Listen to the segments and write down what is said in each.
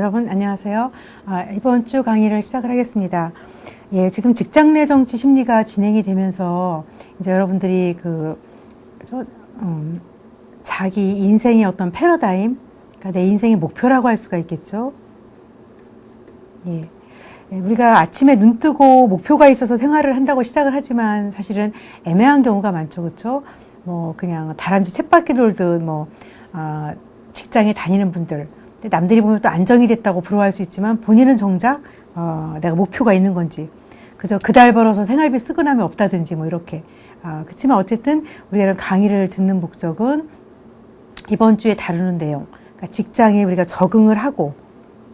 여러분 안녕하세요. 이번 주 강의를 시작을 하겠습니다. 지금 직장 내 정치 심리가 진행이 되면서 이제 여러분들이 자기 인생의 어떤 패러다임, 그러니까 내 인생의 목표라고 할 수가 있겠죠. 우리가 아침에 눈 뜨고 목표가 있어서 생활을 한다고 시작을 하지만 사실은 애매한 경우가 많죠, 그렇죠? 그냥 다람쥐 쳇바퀴 돌듯 직장에 다니는 분들, 남들이 보면 또 안정이 됐다고 부러워할 수 있지만 본인은 정작 내가 목표가 있는 건지, 그저 그 달 벌어서 생활비 쓰고 나면 없다든지 이렇게. 그렇지만 어쨌든 우리가 이런 강의를 듣는 목적은 이번 주에 다루는 내용, 그러니까 직장에 우리가 적응을 하고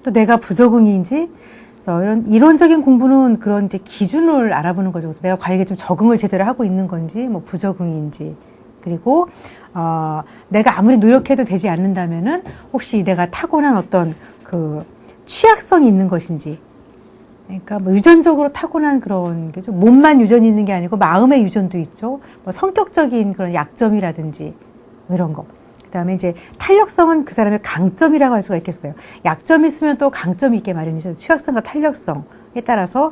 또 내가 부적응인지, 그래서 이런 이론적인 공부는 그런 이제 기준을 알아보는 거죠. 내가 과연 좀 적응을 제대로 하고 있는 건지, 부적응인지. 그리고 내가 아무리 노력해도 되지 않는다면은 혹시 내가 타고난 어떤 취약성이 있는 것인지. 그러니까 유전적으로 타고난 그런 게죠. 몸만 유전이 있는 게 아니고 마음의 유전도 있죠. 성격적인 그런 약점이라든지 이런 거. 그다음에 이제 탄력성은 그 사람의 강점이라고 할 수가 있겠어요. 약점이 있으면 또 강점이 있게 마련이죠. 취약성과 탄력성에 따라서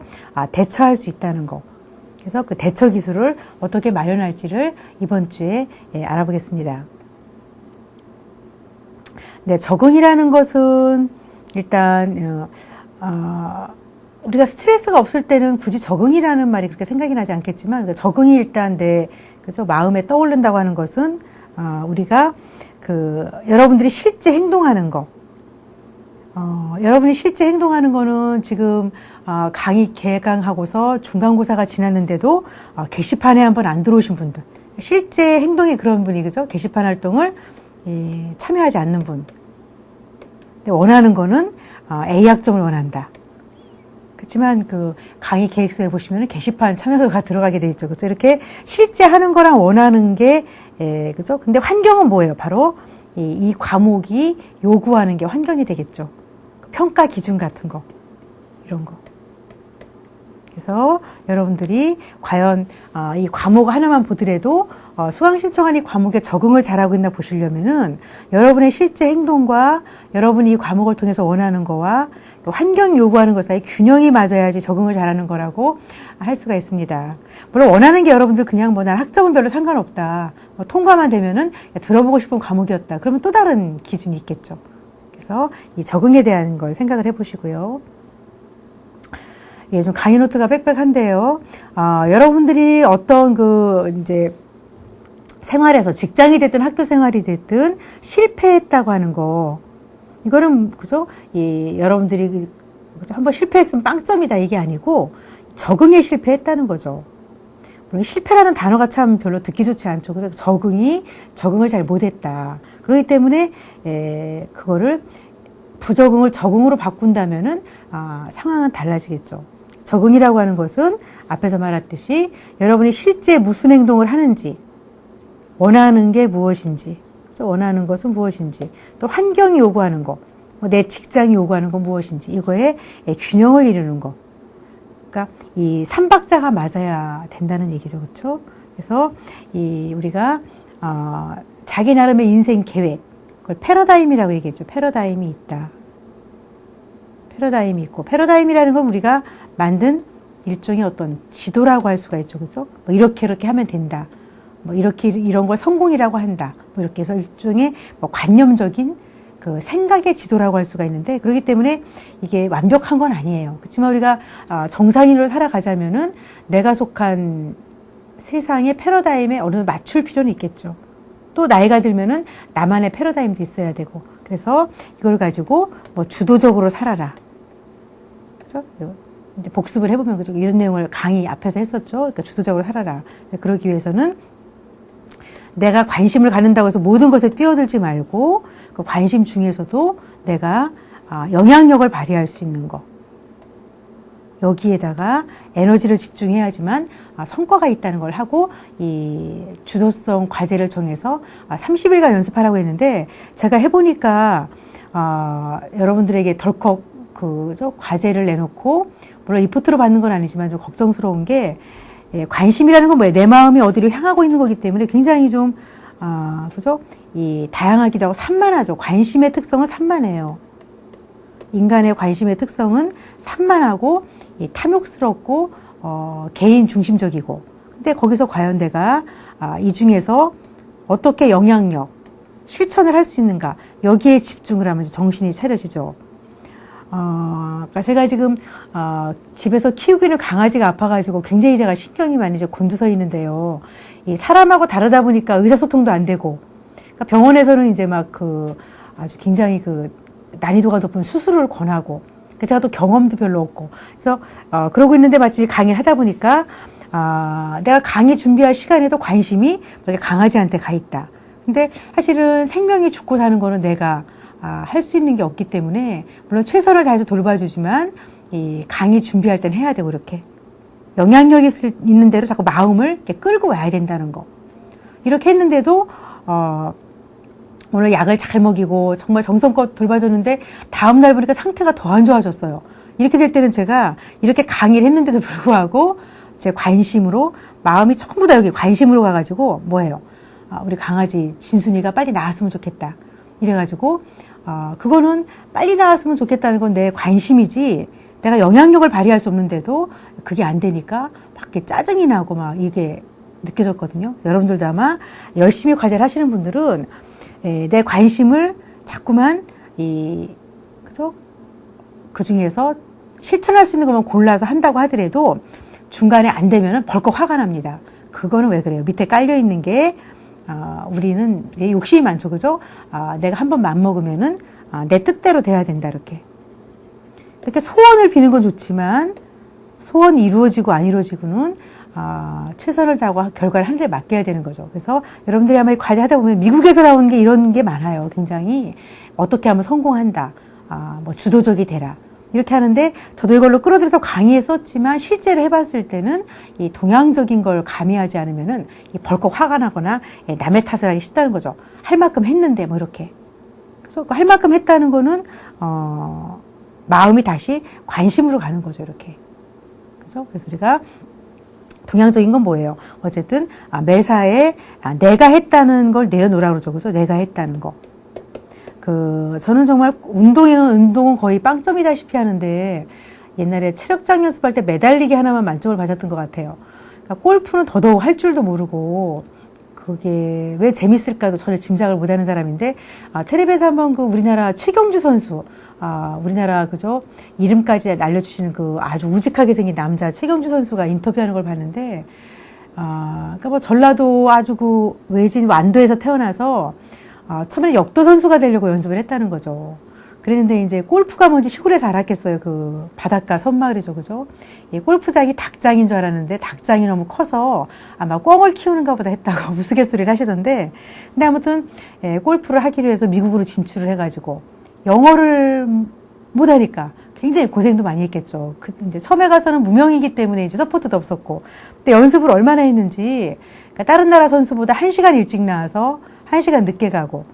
대처할 수 있다는 거. 그래서 그 대처 기술을 어떻게 마련할지를 이번 주에 알아보겠습니다. 네, 적응이라는 것은 일단 우리가 스트레스가 없을 때는 굳이 적응이라는 말이 그렇게 생각이 나지 않겠지만, 적응이 일단 그죠? 마음에 떠오른다고 하는 것은 우리가 여러분들이 실제 행동하는 거. 여러분이 실제 행동하는 거는 지금 강의 개강하고서 중간고사가 지났는데도 게시판에 한번 안 들어오신 분들, 실제 행동이 그런 분이, 그죠? 게시판 활동을 참여하지 않는 분. 근데 원하는 거는 A 학점을 원한다. 그렇지만 강의 계획서에 보시면 게시판 참여도가 들어가게 돼 있죠. 그렇죠? 이렇게 실제 하는 거랑 원하는 게, 그죠? 근데 환경은 뭐예요? 바로 이 과목이 요구하는 게 환경이 되겠죠. 평가 기준 같은 거, 이런 거. 그래서 여러분들이 과연 이 과목 하나만 보더라도 수강 신청한 이 과목에 적응을 잘하고 있나 보시려면은 여러분의 실제 행동과 여러분이 이 과목을 통해서 원하는 거와 환경이 요구하는 것 사이 균형이 맞아야지 적응을 잘하는 거라고 할 수가 있습니다. 물론 원하는 게 여러분들 그냥 난 학점은 별로 상관없다, 통과만 되면은 들어보고 싶은 과목이었다, 그러면 또 다른 기준이 있겠죠. 그래서 이 적응에 대한 걸 생각을 해보시고요. 좀 강의 노트가 빽빽한데요. 여러분들이 어떤 이제 생활에서 직장이 됐든 학교 생활이 됐든 실패했다고 하는 거, 이거는, 그죠? 여러분들이 한번 실패했으면 빵점이다, 이게 아니고 적응에 실패했다는 거죠. 물론 실패라는 단어가 참 별로 듣기 좋지 않죠. 그래서 적응을 잘 못했다. 그렇기 때문에 그거를 부적응을 적응으로 바꾼다면은 상황은 달라지겠죠. 적응이라고 하는 것은 앞에서 말했듯이 여러분이 실제 무슨 행동을 하는지, 원하는 게 무엇인지, 원하는 것은 무엇인지, 또 환경이 요구하는 거, 내 직장이 요구하는 건 무엇인지, 이거에 균형을 이루는 거. 그러니까 이 삼박자가 맞아야 된다는 얘기죠, 그렇죠? 그래서 우리가 자기 나름의 인생 계획, 그걸 패러다임이라고 얘기했죠. 패러다임이 있다. 패러다임이 있고, 패러다임이라는 건 우리가 만든 일종의 어떤 지도라고 할 수가 있죠, 그죠? 이렇게 하면 된다. 이런 걸 성공이라고 한다. 이렇게 해서 일종의 관념적인 생각의 지도라고 할 수가 있는데, 그렇기 때문에 이게 완벽한 건 아니에요. 그렇지만 우리가 정상인으로 살아가자면은 내가 속한 세상의 패러다임에 어느 정도 맞출 필요는 있겠죠. 또 나이가 들면은 나만의 패러다임도 있어야 되고, 그래서 이걸 가지고 주도적으로 살아라. 그죠? 이제 복습을 해보면, 그죠? 이런 내용을 강의 앞에서 했었죠. 그러니까 주도적으로 살아라. 그러기 위해서는 내가 관심을 갖는다고 해서 모든 것에 뛰어들지 말고, 그 관심 중에서도 내가 영향력을 발휘할 수 있는 거, 여기에다가 에너지를 집중해야지만 성과가 있다는 걸 하고, 이 주도성 과제를 정해서 30일간 연습하라고 했는데, 제가 해보니까 여러분들에게 덜컥 과제를 내놓고, 물론 리포트로 받는 건 아니지만 좀 걱정스러운 게, 관심이라는 건 뭐예요? 내 마음이 어디로 향하고 있는 거기 때문에 굉장히 좀 그죠? 다양하기도 하고 산만하죠. 관심의 특성은 산만해요. 인간의 관심의 특성은 산만하고 탐욕스럽고 개인 중심적이고, 근데 거기서 과연 내가 이 중에서 어떻게 영향력, 실천을 할 수 있는가, 여기에 집중을 하면서 정신이 차려지죠. 그러니까 제가 지금 집에서 키우기는 강아지가 아파가지고 굉장히 제가 신경이 많이 곤두서 있는데요. 이 사람하고 다르다 보니까 의사소통도 안 되고, 그러니까 병원에서는 이제 막 아주 굉장히 난이도가 높은 수술을 권하고, 제가 또 경험도 별로 없고, 그래서 그러고 있는데 마침 강의를 하다 보니까 내가 강의 준비할 시간에도 관심이 강아지한테 가 있다. 근데 사실은 생명이 죽고 사는 거는 내가 할 수 있는 게 없기 때문에, 물론 최선을 다해서 돌봐주지만 이 강의 준비할 땐 해야 되고, 이렇게 영향력이 있는 대로 자꾸 마음을 이렇게 끌고 와야 된다는 거. 이렇게 했는데도 오늘 약을 잘 먹이고 정말 정성껏 돌봐줬는데 다음날 보니까 상태가 더 안 좋아졌어요. 이렇게 될 때는 제가 이렇게 강의를 했는데도 불구하고 제 관심으로, 마음이 전부 다 여기 관심으로 가가지고 뭐예요? 우리 강아지 진순이가 빨리 나았으면 좋겠다. 이래가지고 그거는 빨리 나았으면 좋겠다는 건 내 관심이지, 내가 영향력을 발휘할 수 없는데도 그게 안 되니까 막 짜증이 나고 막 이게 느껴졌거든요. 그래서 여러분들도 아마 열심히 과제를 하시는 분들은 내 관심을 자꾸만 그죠? 그 중에서 실천할 수 있는 것만 골라서 한다고 하더라도 중간에 안 되면은 벌컥 화가 납니다. 그거는 왜 그래요? 밑에 깔려 있는 게 우리는 욕심이 많죠, 그죠? 내가 한번 맘먹으면은 내 뜻대로 돼야 된다, 이렇게 소원을 비는 건 좋지만 소원이 이루어지고 안 이루어지고는 최선을 다하고 결과를 하늘에 맡겨야 되는 거죠. 그래서 여러분들이 아마 과제 하다 보면 미국에서 나오는 게 이런 게 많아요. 굉장히 어떻게 하면 성공한다, 뭐 주도적이 되라, 이렇게 하는데, 저도 이걸로 끌어들여서 강의했었지만 실제로 해봤을 때는 이 동양적인 걸 가미하지 않으면은 벌컥 화가 나거나 남의 탓을 하기 쉽다는 거죠. 할 만큼 했는데 뭐 이렇게. 그래서 할 만큼 했다는 거는 마음이 다시 관심으로 가는 거죠, 이렇게. 그죠? 그래서 우리가 동양적인 건 뭐예요? 어쨌든 매사에 내가 했다는 걸 내어놓으라고 그러죠, 그죠? 내가 했다는 거. 저는 정말 운동은 거의 빵점이다시피 하는데, 옛날에 체력장 연습할 때 매달리기 하나만 만점을 받았던 것 같아요. 그러니까 골프는 더더욱 할 줄도 모르고, 그게 왜 재밌을까도 전혀 짐작을 못하는 사람인데, 텔레비에서 한번 우리나라 최경주 선수, 우리나라 그죠? 이름까지 알려주시는 아주 우직하게 생긴 남자 최경주 선수가 인터뷰하는 걸 봤는데, 그러니까 뭐 전라도 아주 외진 완도에서 태어나서 처음에 역도 선수가 되려고 연습을 했다는 거죠. 그랬는데 이제 골프가 뭔지 시골에서 알았겠어요. 바닷가 섬마을이죠, 그죠? 골프장이 닭장인 줄 알았는데 닭장이 너무 커서 아마 꿩을 키우는가 보다 했다고 우스갯소리를 하시던데, 근데 아무튼 골프를 하기로 해서 미국으로 진출을 해가지고 영어를 못하니까 굉장히 고생도 많이 했겠죠. 이제 처음에 가서는 무명이기 때문에 이제 서포트도 없었고, 근데 연습을 얼마나 했는지, 그러니까 다른 나라 선수보다 1시간 일찍 나와서 1시간 늦게 가고,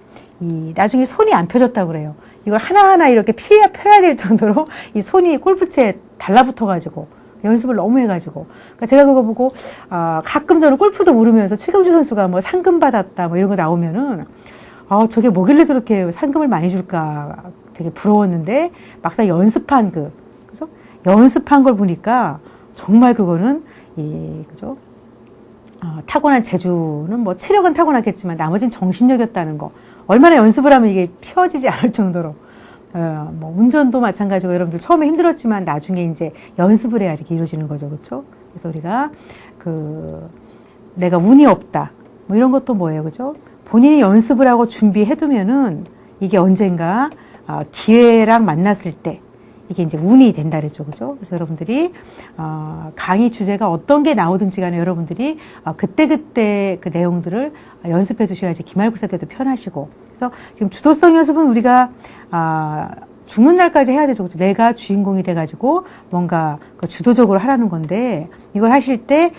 나중에 손이 안 펴졌다고 그래요. 이걸 하나하나 이렇게 펴야 될 정도로 이 손이 골프채에 달라붙어가지고 연습을 너무 해가지고. 그러니까 제가 그거 보고 가끔 저는 골프도 모르면서 최경주 선수가 뭐 상금 받았다 뭐 이런 거 나오면은 저게 뭐길래 저렇게 상금을 많이 줄까 되게 부러웠는데, 막상 연습한 그죠? 연습한 걸 보니까 정말 그거는 그죠? 타고난 재주는 뭐 체력은 타고났겠지만 나머지는 정신력이었다는 거. 얼마나 연습을 하면 이게 펴지지 않을 정도로. 뭐 운전도 마찬가지고 여러분들 처음에 힘들었지만 나중에 이제 연습을 해야 이렇게 이루어지는 거죠, 그렇죠? 그래서 우리가 내가 운이 없다, 뭐 이런 것도 뭐예요, 그죠? 본인이 연습을 하고 준비해두면은 이게 언젠가 기회랑 만났을 때 이게 이제 운이 된다 그랬죠, 그죠? 그래서 여러분들이 강의 주제가 어떤 게 나오든지 간에 여러분들이 그때그때 그 내용들을 연습해 두셔야지 기말고사 때도 편하시고. 그래서 지금 주도성 연습은 우리가 죽는 날까지 해야 되죠, 그죠? 내가 주인공이 돼가지고 뭔가 주도적으로 하라는 건데, 이걸 하실 때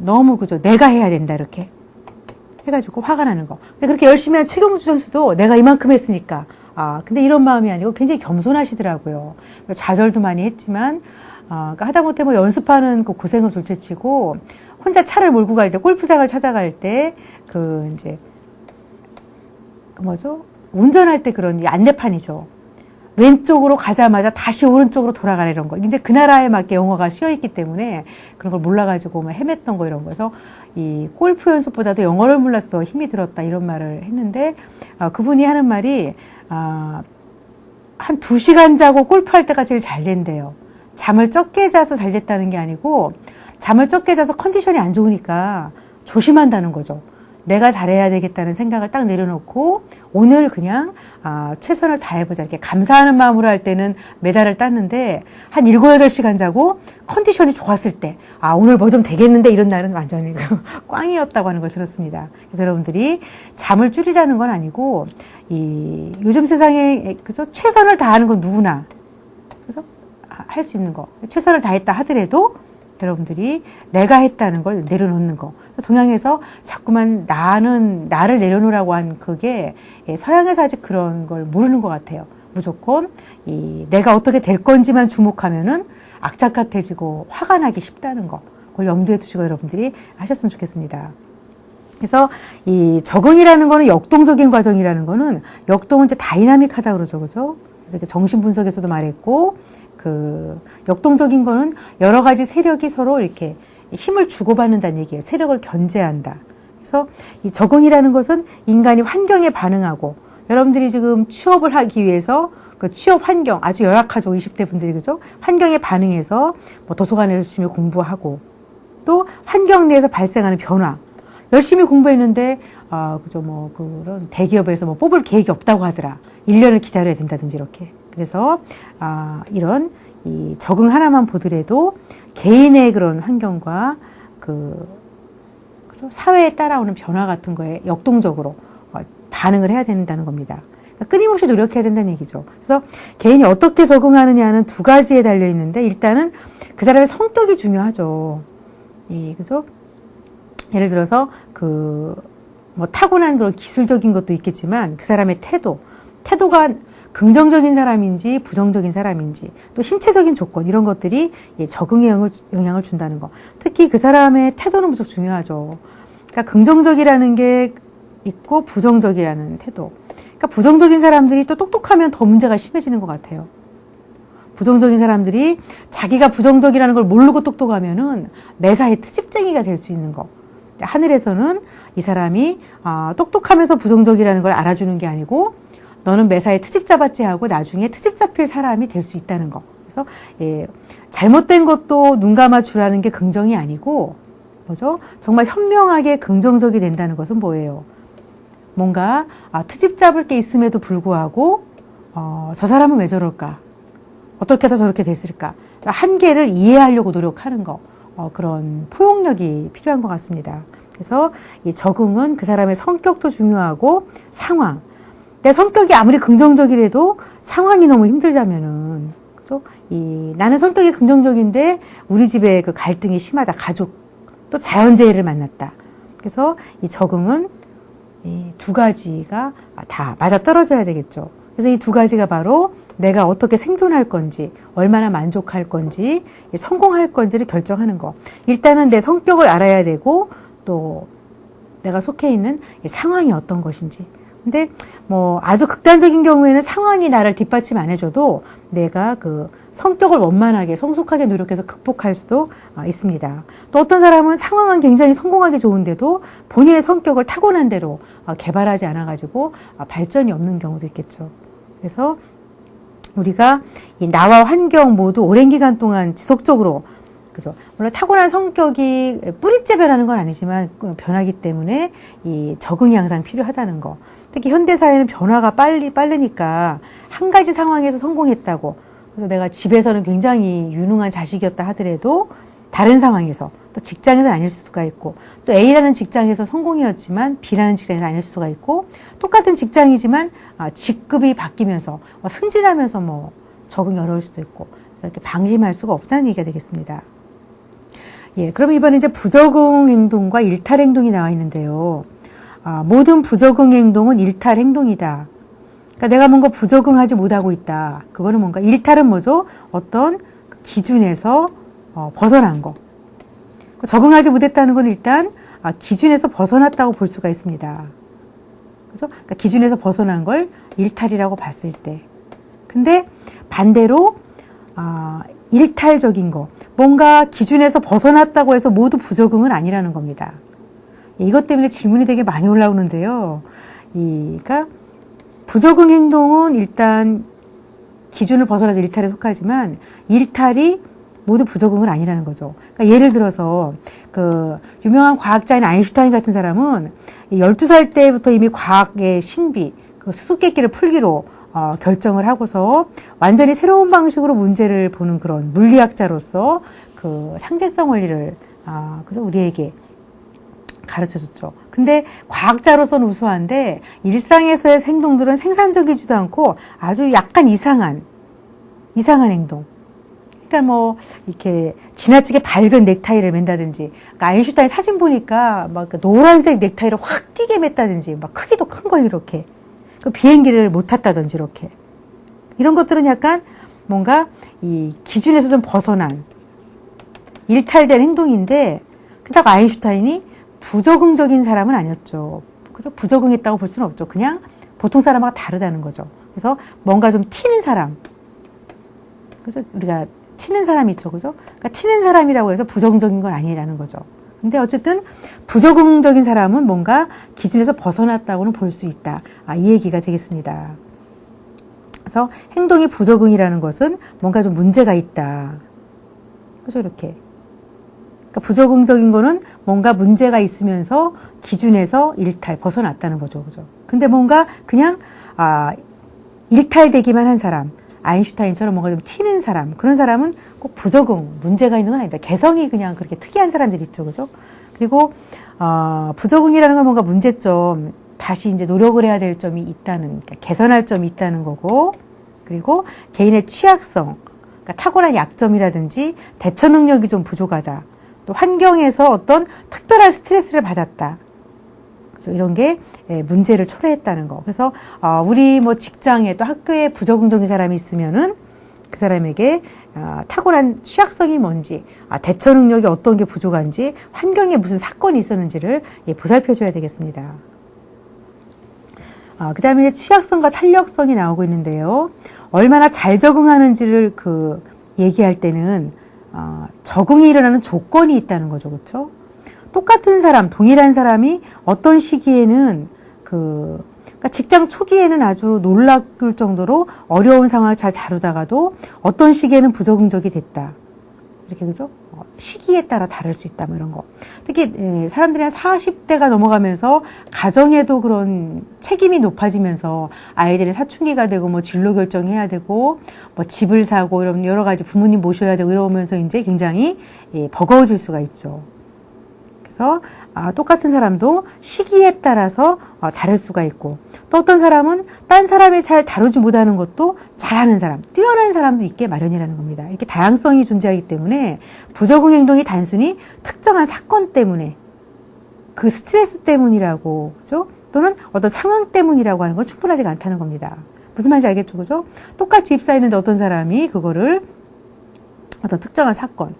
너무 그죠? 내가 해야 된다 이렇게 해가지고 화가 나는 거. 근데 그렇게 열심히 한 최경주 선수도 내가 이만큼 했으니까. 근데 이런 마음이 아니고 굉장히 겸손하시더라고요. 좌절도 많이 했지만, 그러니까 하다못해 뭐 연습하는 고생은 둘째치고, 혼자 차를 몰고 갈 때, 골프장을 찾아갈 때, 이제, 운전할 때 그런 안내판이죠. 왼쪽으로 가자마자 다시 오른쪽으로 돌아가라 이런 거. 이제 그 나라에 맞게 영어가 씌어있기 때문에 그런 걸 몰라가지고 막 헤맸던 거 이런 거에서 이 골프 연습보다도 영어를 몰라서 더 힘이 들었다 이런 말을 했는데 그분이 하는 말이 한 2시간 자고 골프할 때가 제일 잘 된대요. 잠을 적게 자서 잘 됐다는 게 아니고 잠을 적게 자서 컨디션이 안 좋으니까 조심한다는 거죠. 내가 잘해야 되겠다는 생각을 딱 내려놓고 오늘 그냥 최선을 다해보자. 이렇게 감사하는 마음으로 할 때는 메달을 땄는데 한 7, 8시간 자고 컨디션이 좋았을 때 오늘 뭐 좀 되겠는데 이런 날은 완전히 꽝이었다고 하는 걸 들었습니다. 그래서 여러분들이 잠을 줄이라는 건 아니고 이 요즘 세상에 그죠? 최선을 다하는 건 누구나 그래서 할 수 있는 거 최선을 다했다 하더라도 여러분들이 내가 했다는 걸 내려놓는 거. 동양에서 자꾸만 나를 내려놓으라고 한 그게 서양에서 아직 그런 걸 모르는 것 같아요. 무조건 내가 어떻게 될 건지만 주목하면은 악착같아지고 화가 나기 쉽다는 거. 그걸 염두에 두시고 여러분들이 하셨으면 좋겠습니다. 그래서 이 적응이라는 거는 역동적인 과정이라는 거는 역동은 이제 다이나믹하다 그러죠. 그죠? 그래서 정신분석에서도 말했고 그 역동적인 거는 여러 가지 세력이 서로 이렇게 힘을 주고받는다는 얘기예요. 세력을 견제한다. 그래서 이 적응이라는 것은 인간이 환경에 반응하고 여러분들이 지금 취업을 하기 위해서 그 취업 환경 아주 열악하죠. 20대 분들이 그죠? 환경에 반응해서 뭐 도서관에 열심히 공부하고 또 환경 내에서 발생하는 변화 열심히 공부했는데 그죠 뭐 그런 대기업에서 뭐 뽑을 계획이 없다고 하더라. 1년을 기다려야 된다든지 이렇게. 그래서 이런 이 적응 하나만 보더라도 개인의 그런 환경과 그죠? 사회에 따라오는 변화 같은 거에 역동적으로 반응을 해야 된다는 겁니다. 그러니까 끊임없이 노력해야 된다는 얘기죠. 그래서 개인이 어떻게 적응하느냐는 두 가지에 달려 있는데 일단은 그 사람의 성격이 중요하죠. 그죠? 예를 들어서 뭐 타고난 그런 기술적인 것도 있겠지만 그 사람의 태도가 긍정적인 사람인지 부정적인 사람인지 또 신체적인 조건 이런 것들이 적응에 영향을 준다는 거. 특히 그 사람의 태도는 무척 중요하죠. 그러니까 긍정적이라는 게 있고 부정적이라는 태도. 그러니까 부정적인 사람들이 또 똑똑하면 더 문제가 심해지는 것 같아요. 부정적인 사람들이 자기가 부정적이라는 걸 모르고 똑똑하면은 매사에 트집쟁이가 될 수 있는 거. 하늘에서는 이 사람이 똑똑하면서 부정적이라는 걸 알아주는 게 아니고 너는 매사에 트집 잡았지 하고 나중에 트집 잡힐 사람이 될 수 있다는 거. 그래서 잘못된 것도 눈 감아 주라는 게 긍정이 아니고 뭐죠? 정말 현명하게 긍정적이 된다는 것은 뭐예요? 뭔가 트집 잡을 게 있음에도 불구하고 저 사람은 왜 저럴까? 어떻게 하다 저렇게 됐을까? 한계를 이해하려고 노력하는 거. 그런 포용력이 필요한 것 같습니다. 그래서 이 적응은 그 사람의 성격도 중요하고 상황. 내 성격이 아무리 긍정적이라도 상황이 너무 힘들다면은 그죠? 나는 성격이 긍정적인데 우리 집에 그 갈등이 심하다. 가족 또 자연재해를 만났다. 그래서 이 적응은 이 두 가지가 다 맞아 떨어져야 되겠죠. 그래서 이 두 가지가 바로 내가 어떻게 생존할 건지, 얼마나 만족할 건지, 성공할 건지를 결정하는 거. 일단은 내 성격을 알아야 되고 또 내가 속해 있는 상황이 어떤 것인지. 근데 뭐 아주 극단적인 경우에는 상황이 나를 뒷받침 안 해줘도 내가 그 성격을 원만하게 성숙하게 노력해서 극복할 수도 있습니다. 또 어떤 사람은 상황은 굉장히 성공하기 좋은데도 본인의 성격을 타고난 대로 개발하지 않아가지고 발전이 없는 경우도 있겠죠. 그래서 우리가 이 나와 환경 모두 오랜 기간 동안 지속적으로 그죠. 물론 타고난 성격이 뿌리째 변하는 건 아니지만 변하기 때문에 이 적응이 항상 필요하다는 거. 특히 현대사회는 변화가 빠르니까 한 가지 상황에서 성공했다고. 그래서 내가 집에서는 굉장히 유능한 자식이었다 하더라도 다른 상황에서 또 직장에서는 아닐 수가 있고 또 A라는 직장에서 성공이었지만 B라는 직장에서 아닐 수가 있고 똑같은 직장이지만 직급이 바뀌면서 승진하면서 뭐 적응이 어려울 수도 있고 그래서 이렇게 방심할 수가 없다는 얘기가 되겠습니다. 예, 그럼 이번에 이제 부적응 행동과 일탈 행동이 나와 있는데요. 모든 부적응 행동은 일탈 행동이다. 그러니까 내가 뭔가 부적응하지 못하고 있다. 그거는 뭔가 일탈은 뭐죠? 어떤 기준에서 벗어난 거. 적응하지 못했다는 건 일단 기준에서 벗어났다고 볼 수가 있습니다. 그죠? 그러니까 기준에서 벗어난 걸 일탈이라고 봤을 때. 근데 반대로 일탈적인 거, 뭔가 기준에서 벗어났다고 해서 모두 부적응은 아니라는 겁니다. 이것 때문에 질문이 되게 많이 올라오는데요. 그러니까 부적응 행동은 일단 기준을 벗어나서 일탈에 속하지만 일탈이 모두 부적응은 아니라는 거죠. 그러니까 예를 들어서 그 유명한 과학자인 아인슈타인 같은 사람은 12살 때부터 이미 과학의 신비, 그 수수께끼를 풀기로 결정을 하고서 완전히 새로운 방식으로 문제를 보는 그런 물리학자로서 그 상대성 원리를 그래서 우리에게 가르쳐줬죠. 근데 과학자로서는 우수한데 일상에서의 행동들은 생산적이지도 않고 아주 약간 이상한 행동. 그러니까 뭐 이렇게 지나치게 밝은 넥타이를 맨다든지, 그러니까 아인슈타인 사진 보니까 막 노란색 넥타이를 확 띄게 맸다든지, 막 크기도 큰 걸 이렇게, 그 비행기를 못 탔다든지 이렇게, 이런 것들은 약간 뭔가 이 기준에서 좀 벗어난 일탈된 행동인데, 그렇다고 아인슈타인이 부적응적인 사람은 아니었죠. 그래서 부적응했다고 볼 수는 없죠. 그냥 보통 사람하고 다르다는 거죠. 그래서 뭔가 좀 튀는 사람. 그래서 우리가 튀는 사람이 있죠. 그죠? 그러니까 튀는 사람이라고 해서 부적응적인 건 아니라는 거죠. 근데 어쨌든 부적응적인 사람은 뭔가 기준에서 벗어났다고는 볼 수 있다. 이 얘기가 되겠습니다. 그래서 행동이 부적응이라는 것은 뭔가 좀 문제가 있다. 그죠? 이렇게. 그러니까 부적응적인 거는 뭔가 문제가 있으면서 기준에서 일탈, 벗어났다는 거죠. 그죠? 근데 뭔가 그냥, 일탈되기만 한 사람, 아인슈타인처럼 뭔가 좀 튀는 사람, 그런 사람은 꼭 부적응, 문제가 있는 건 아닙니다. 개성이 그냥 그렇게 특이한 사람들이 있죠. 그죠? 그리고, 부적응이라는 건 뭔가 문제점, 다시 이제 노력을 해야 될 점이 있다는, 그러니까 개선할 점이 있다는 거고, 그리고 개인의 취약성, 그러니까 타고난 약점이라든지 대처 능력이 좀 부족하다. 또 환경에서 어떤 특별한 스트레스를 받았다. 그래서 이런 게 문제를 초래했다는 거. 그래서 우리 뭐 직장에 또 학교에 부적응적인 사람이 있으면은 그 사람에게 타고난 취약성이 뭔지, 대처 능력이 어떤 게 부족한지, 환경에 무슨 사건이 있었는지를 보살펴줘야 되겠습니다. 그 다음에 이제 취약성과 탄력성이 나오고 있는데요. 얼마나 잘 적응하는지를 얘기할 때는 적응이 일어나는 조건이 있다는 거죠. 그렇죠? 똑같은 사람, 동일한 사람이 어떤 시기에는 그러니까 직장 초기에는 아주 놀랄 정도로 어려운 상황을 잘 다루다가도 어떤 시기에는 부적응적이 됐다. 이렇게 그죠? 시기에 따라 다를 수 있다. 뭐 이런 거. 특히 사람들이 한 40대가 넘어가면서 가정에도 그런 책임이 높아지면서 아이들이 사춘기가 되고 뭐 진로 결정해야 되고 뭐 집을 사고 이런 여러 가지 부모님 모셔야 되고 이러면서 이제 굉장히 버거워질 수가 있죠. 그래서 똑같은 사람도 시기에 따라서 다를 수가 있고, 또 어떤 사람은 딴 사람이 잘 다루지 못하는 것도 잘하는 사람, 뛰어난 사람도 있게 마련이라는 겁니다. 이렇게 다양성이 존재하기 때문에 부적응 행동이 단순히 특정한 사건 때문에, 그 스트레스 때문이라고, 그죠? 또는 어떤 상황 때문이라고 하는 건 충분하지가 않다는 겁니다. 무슨 말인지 알겠죠? 그죠? 똑같이 입사했는데 어떤 사람이 그거를 어떤 특정한 사건,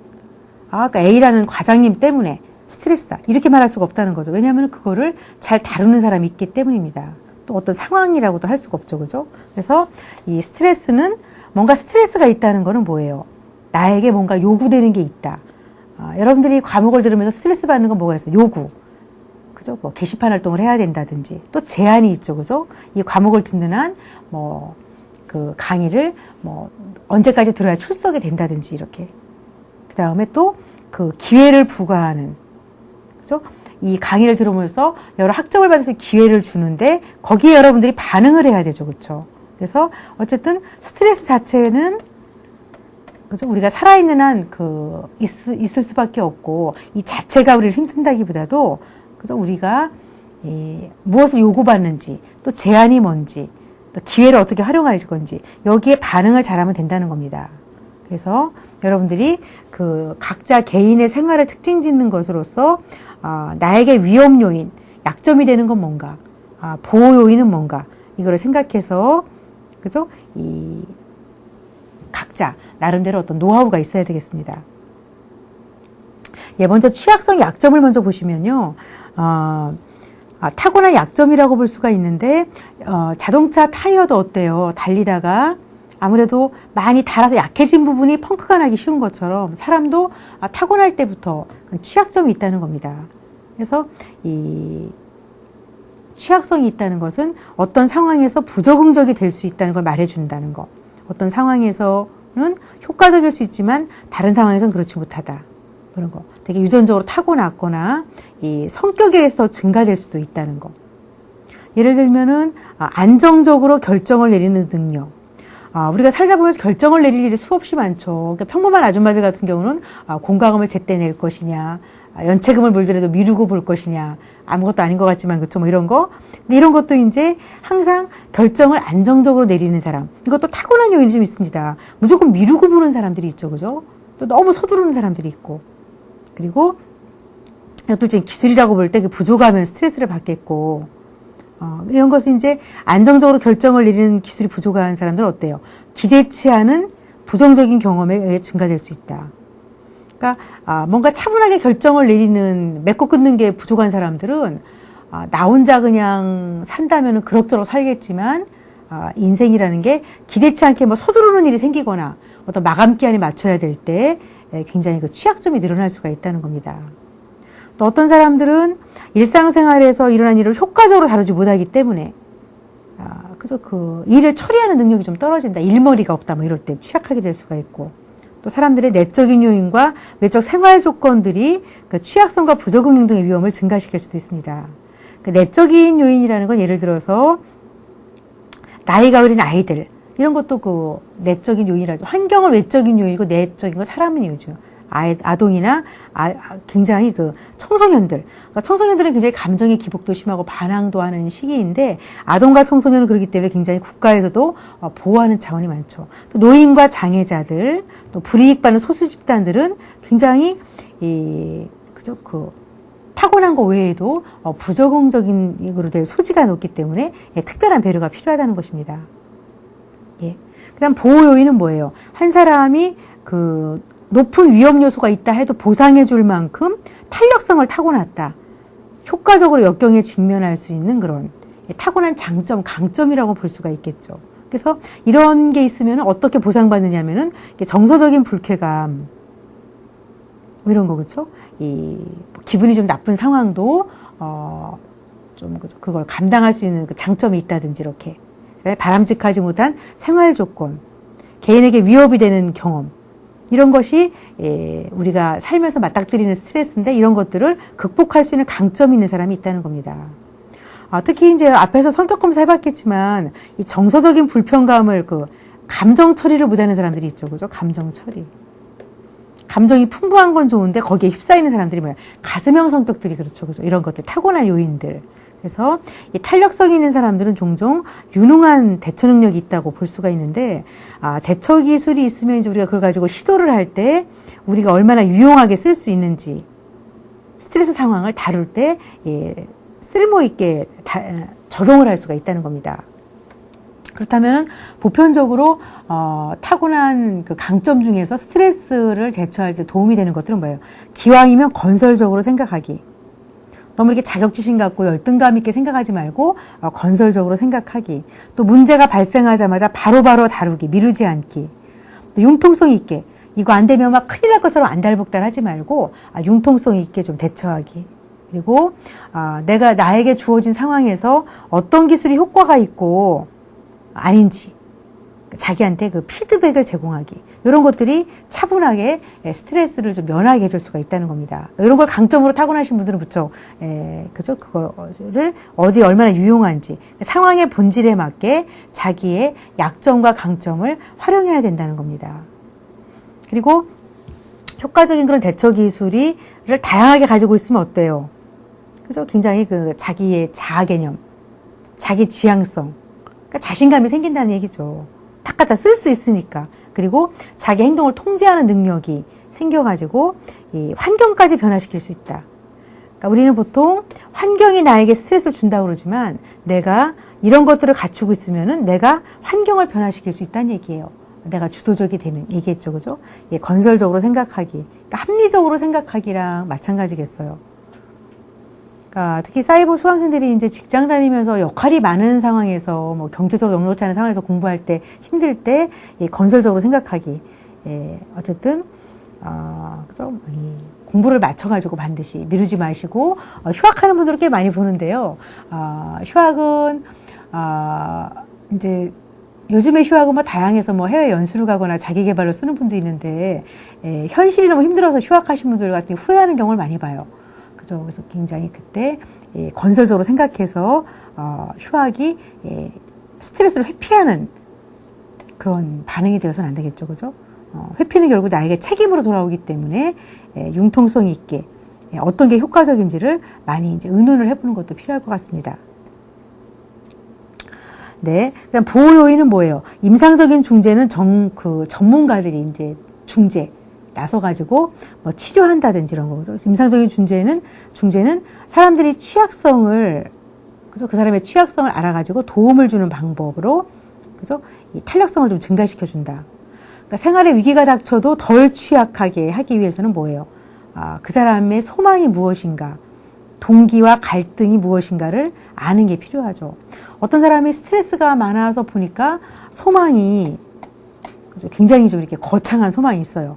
그러니까 A라는 과장님 때문에 스트레스다, 이렇게 말할 수가 없다는 거죠. 왜냐하면 그거를 잘 다루는 사람이 있기 때문입니다. 또 어떤 상황이라고도 할 수가 없죠. 그죠? 그래서 이 스트레스는, 뭔가 스트레스가 있다는 거는 뭐예요? 나에게 뭔가 요구되는 게 있다. 여러분들이 과목을 들으면서 스트레스 받는 건 뭐가 있어요? 요구. 그죠? 뭐 게시판 활동을 해야 된다든지, 또 제한이 있죠. 그죠? 이 과목을 듣는 한, 그 강의를 언제까지 들어야 출석이 된다든지, 이렇게. 그 다음에 또 그 기회를 부과하는, 그죠? 이 강의를 들으면서 여러 학점을 받을 수 있는 기회를 주는데 거기에 여러분들이 반응을 해야 되죠. 그렇죠? 그래서 어쨌든 스트레스 자체는, 그죠? 우리가 살아있는 한 있을 수밖에 없고, 이 자체가 우리를 힘든다기보다도, 그죠? 우리가 무엇을 요구받는지, 또 제한이 뭔지, 또 기회를 어떻게 활용할 건지, 여기에 반응을 잘하면 된다는 겁니다. 그래서 여러분들이 각자 개인의 생활을 특징 짓는 것으로서 나에게 위험 요인, 약점이 되는 건 뭔가, 보호 요인은 뭔가, 이거를 생각해서, 그죠? 각자 나름대로 어떤 노하우가 있어야 되겠습니다. 먼저 취약성, 약점을 먼저 보시면요. 타고난 약점이라고 볼 수가 있는데, 자동차 타이어도 어때요? 달리다가 아무래도 많이 달아서 약해진 부분이 펑크가 나기 쉬운 것처럼 사람도 타고날 때부터 취약점이 있다는 겁니다. 그래서 이 취약성이 있다는 것은 어떤 상황에서 부적응적이 될 수 있다는 걸 말해준다는 것. 어떤 상황에서는 효과적일 수 있지만 다른 상황에서는 그렇지 못하다. 그런 거. 되게 유전적으로 타고났거나 이 성격에 의해서 증가될 수도 있다는 거. 예를 들면은 안정적으로 결정을 내리는 능력. 우리가 살다 보면 결정을 내릴 일이 수없이 많죠. 그러니까 평범한 아줌마들 같은 경우는 공과금을 제때 낼 것이냐, 연체금을 물더라도 미루고 볼 것이냐, 아무것도 아닌 것 같지만 그렇죠. 뭐 이런 거. 근데 이런 것도 이제 항상 결정을 안정적으로 내리는 사람. 이것도 타고난 요인이 좀 있습니다. 무조건 미루고 보는 사람들이 있죠, 그죠? 또 너무 서두르는 사람들이 있고. 그리고 이것도 이제 기술이라고 볼 때 부족하면 스트레스를 받겠고. 이런 것은 이제 안정적으로 결정을 내리는 기술이 부족한 사람들은 어때요? 기대치 않은 부정적인 경험에 의해 증가될 수 있다. 그러니까 뭔가 차분하게 결정을 내리는 맺고 끊는 게 부족한 사람들은 나 혼자 그냥 산다면은 그럭저럭 살겠지만 인생이라는 게 기대치 않게 뭐 서두르는 일이 생기거나 어떤 마감 기한에 맞춰야 될 때 굉장히 그 취약점이 늘어날 수가 있다는 겁니다. 또 어떤 사람들은 일상생활에서 일어난 일을 효과적으로 다루지 못하기 때문에 그저 그 일을 처리하는 능력이 좀 떨어진다. 일머리가 없다. 뭐 이럴 때 취약하게 될 수가 있고. 또 사람들의 내적인 요인과 외적 생활 조건들이 그 취약성과 부적응용 등의 위험을 증가시킬 수도 있습니다. 그 내적인 요인이라는 건 예를 들어서 나이가 어린 아이들 이런 것도 그 내적인 요인이라죠. 환경은 외적인 요인이고 내적인 건 사람의 요인이죠. 아동이나 굉장히 그 청소년들. 그러니까 청소년들은 굉장히 감정의 기복도 심하고 반항도 하는 시기인데 아동과 청소년은 그렇기 때문에 굉장히 국가에서도 보호하는 차원이 많죠. 또 노인과 장애자들, 또 불이익 받는 소수 집단들은 굉장히 그저 그 타고난 것 외에도 부적응적인 으로 될 소지가 높기 때문에 특별한 배려가 필요하다는 것입니다. 예. 그다음 보호 요인은 뭐예요? 한 사람이 그 높은 위험 요소가 있다 해도 보상해 줄 만큼 탄력성을 타고났다. 효과적으로 역경에 직면할 수 있는 그런 타고난 장점, 강점이라고 볼 수가 있겠죠. 그래서 이런 게 있으면 어떻게 보상받느냐면은 정서적인 불쾌감, 뭐 이런 거, 그렇죠? 기분이 좀 나쁜 상황도, 좀 그걸 감당할 수 있는 그 장점이 있다든지 이렇게. 바람직하지 못한 생활 조건, 개인에게 위협이 되는 경험, 이런 것이 우리가 살면서 맞닥뜨리는 스트레스인데 이런 것들을 극복할 수 있는 강점이 있는 사람이 있다는 겁니다. 특히 이제 앞에서 성격 검사 해봤겠지만 이 정서적인 불편감을 그 감정 처리를 못하는 사람들이 있죠, 그죠? 감정 처리. 감정이 풍부한 건 좋은데 거기에 휩싸이는 사람들이 뭐야? 가슴형 성격들이 그렇죠, 그죠? 이런 것들 타고난 요인들. 그래서 이 탄력성 있는 사람들은 종종 유능한 대처 능력이 있다고 볼 수가 있는데, 대처 기술이 있으면 이제 우리가 그걸 가지고 시도를 할 때 우리가 얼마나 유용하게 쓸 수 있는지, 스트레스 상황을 다룰 때 쓸모 있게 적용을 할 수가 있다는 겁니다. 그렇다면 보편적으로 타고난 그 강점 중에서 스트레스를 대처할 때 도움이 되는 것들은 뭐예요? 기왕이면 건설적으로 생각하기. 너무 이렇게 자격지심 갖고 열등감 있게 생각하지 말고 건설적으로 생각하기. 또 문제가 발생하자마자 바로바로 다루기, 미루지 않기. 또 융통성 있게. 이거 안 되면 막 큰일 날 것처럼 안달복달하지 말고 융통성 있게 좀 대처하기. 그리고 내가 나에게 주어진 상황에서 어떤 기술이 효과가 있고 아닌지 자기한테 그 피드백을 제공하기. 이런 것들이 차분하게 스트레스를 좀 면하게 해줄 수가 있다는 겁니다. 이런 걸 강점으로 타고나신 분들은 그쵸? 그죠? 그거를 어디 얼마나 유용한지 상황의 본질에 맞게 자기의 약점과 강점을 활용해야 된다는 겁니다. 그리고 효과적인 그런 대처 기술을 다양하게 가지고 있으면 어때요? 그죠? 굉장히 그 자기의 자아 개념, 자기 지향성, 그러니까 자신감이 생긴다는 얘기죠. 딱 갖다 쓸 수 있으니까. 그리고 자기 행동을 통제하는 능력이 생겨가지고 이 환경까지 변화시킬 수 있다. 그러니까 우리는 보통 환경이 나에게 스트레스를 준다고 그러지만 내가 이런 것들을 갖추고 있으면은 내가 환경을 변화시킬 수 있다는 얘기예요. 내가 주도적이 되면 얘기했죠, 그죠? 건설적으로 생각하기, 그러니까 합리적으로 생각하기랑 마찬가지겠어요. 특히 사이버 수강생들이 이제 직장 다니면서 역할이 많은 상황에서 뭐 경제적으로 넉넉지 않은 상황에서 공부할 때 힘들 때 건설적으로 생각하기. 어쨌든 그죠? 공부를 맞춰가지고 반드시 미루지 마시고 휴학하는 분들을 꽤 많이 보는데요. 휴학은 이제 요즘에 휴학은 뭐 다양해서 뭐 해외 연수를 가거나 자기 개발로 쓰는 분도 있는데 현실이 너무 힘들어서 휴학하신 분들 같은 경우 후회하는 경우를 많이 봐요. 그죠? 그래서 굉장히 그때 건설적으로 생각해서 휴학이 스트레스를 회피하는 그런 반응이 되어서는 안 되겠죠, 그죠? 회피는 결국 나에게 책임으로 돌아오기 때문에 융통성 있게 어떤 게 효과적인지를 많이 이제 의논을 해보는 것도 필요할 것 같습니다. 네, 그다음 보호 요인은 뭐예요? 임상적인 중재는 전문가들이 이제 중재 나서가지고 뭐 치료한다든지 이런 거죠. 임상적인 중재는 사람들이 취약성을 그죠? 그 사람의 취약성을 알아가지고 도움을 주는 방법으로 그죠? 이 탄력성을 좀 증가시켜 준다. 그러니까 생활에 위기가 닥쳐도 덜 취약하게 하기 위해서는 뭐예요? 그 사람의 소망이 무엇인가, 동기와 갈등이 무엇인가를 아는 게 필요하죠. 어떤 사람이 스트레스가 많아서 보니까 소망이 그죠? 굉장히 좀 이렇게 거창한 소망이 있어요.